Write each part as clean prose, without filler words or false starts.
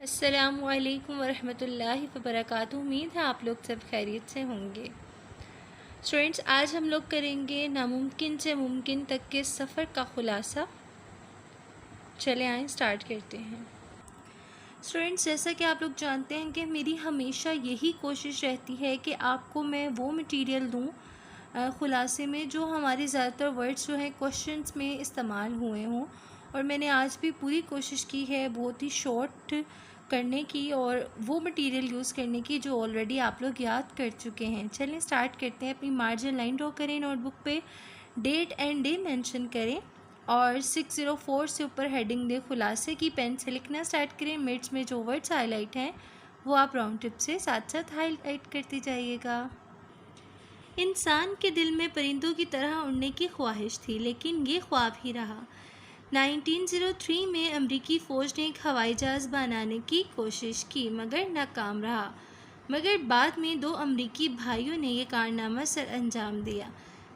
अस्सलामुअलैकुम वरहमतुल्लाहि वबरकातुहू। उम्मीद है आप लोग सब खैरियत से होंगे। स्टूडेंट्स, आज हम लोग करेंगे नामुमकिन से मुमकिन तक के सफ़र का ख़ुलासा। चले आएँ स्टार्ट करते हैं। स्टूडेंट्स, जैसा कि आप लोग जानते हैं कि मेरी हमेशा यही कोशिश रहती है कि आपको मैं वो मटेरियल दूँ ख़ुलासे में जो हमारे ज़्यादातर वर्ड्स जो हैं क्वेश्चंस में इस्तेमाल हुए हों, और मैंने आज भी पूरी कोशिश की है बहुत ही शॉर्ट करने की और वो मटेरियल यूज़ करने की जो ऑलरेडी आप लोग याद कर चुके हैं। चलें स्टार्ट करते हैं। अपनी मार्जिन लाइन ड्रॉ करें, नोटबुक पे डेट एंड डे मेंशन करें और 604 से ऊपर हेडिंग दे खुलासे की। पेन से लिखना स्टार्ट करें। मिड्स में जो वर्ड्स हाईलाइट हैं वो आप राउंड टिप से साथ साथ हाईलाइट करते जाइएगा। इंसान के दिल में परिंदों की तरह उड़ने की ख्वाहिश थी, लेकिन ये ख्वाब ही रहा। 1903 में अमेरिकी फ़ौज ने एक हवाई जहाज़ बनाने की कोशिश की मगर नाकाम रहा। मगर बाद में दो अमेरिकी भाइयों ने यह कारनामा सर अंजाम दिया,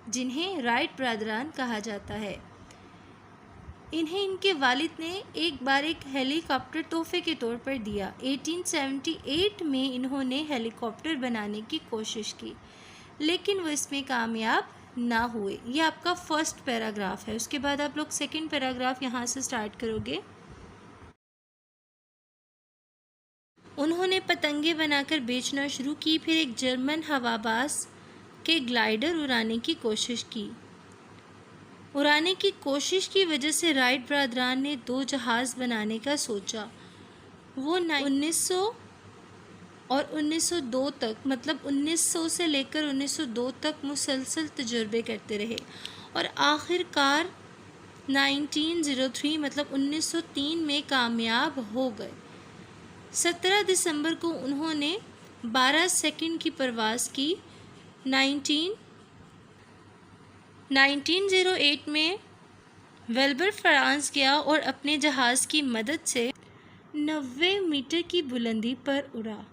जिन्हें राइट ब्रदरान कहा जाता है। इन्हें इनके वालिद ने एक बार एक हेलीकॉप्टर तोहफे के तौर पर दिया। 1878 में इन्होंने हेलीकॉप्टर बनाने की कोशिश की, लेकिन वो इसमें कामयाब ना हुए। ये आपका फर्स्ट पैराग्राफ है। उसके बाद आप लोग सेकंड पैराग्राफ यहाँ से स्टार्ट करोगे। उन्होंने पतंगे बनाकर बेचना शुरू की, फिर एक जर्मन हवाबाज के ग्लाइडर उड़ाने की कोशिश की। उड़ाने की कोशिश की वजह से राइट ब्रदरान ने दो जहाज़ बनाने का सोचा। वो 1900 और 1902 तक, मतलब 1900 से लेकर 1902 तक मुसलसल तजुर्बे करते रहे और आखिरकार 1903 मतलब 1903 में कामयाब हो गए। 17 दिसंबर को उन्होंने 12 सेकंड की परवाज़ की। 1908 में वेल्बर फ्रांस गया और अपने जहाज़ की मदद से 90 मीटर की बुलंदी पर उड़ा।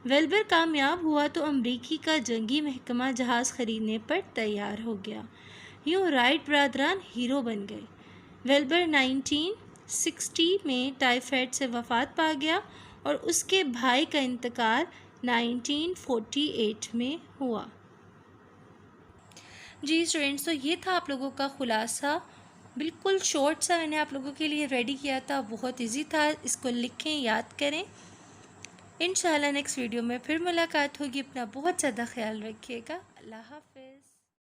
वेल्बर कामयाब हुआ तो अमेरिकी का जंगी महकमा जहाज़ खरीदने पर तैयार हो गया। यूँ राइट ब्रदरान हीरो बन गए। वेल्बर 1960 में टाइफाइड से वफ़ात पा गया और उसके भाई का इंतकाल 1948 में हुआ। जी स्टूडेंट्स, तो ये था आप लोगों का ख़ुलासा। बिल्कुल शॉर्ट सा मैंने आप लोगों के लिए रेडी किया था, बहुत इजी था। इसको लिखें, याद करें। इंशाल्लाह नेक्स्ट वीडियो में फिर मुलाकात होगी। अपना बहुत ज़्यादा ख्याल रखिएगा। अल्लाह हाफ़िज़।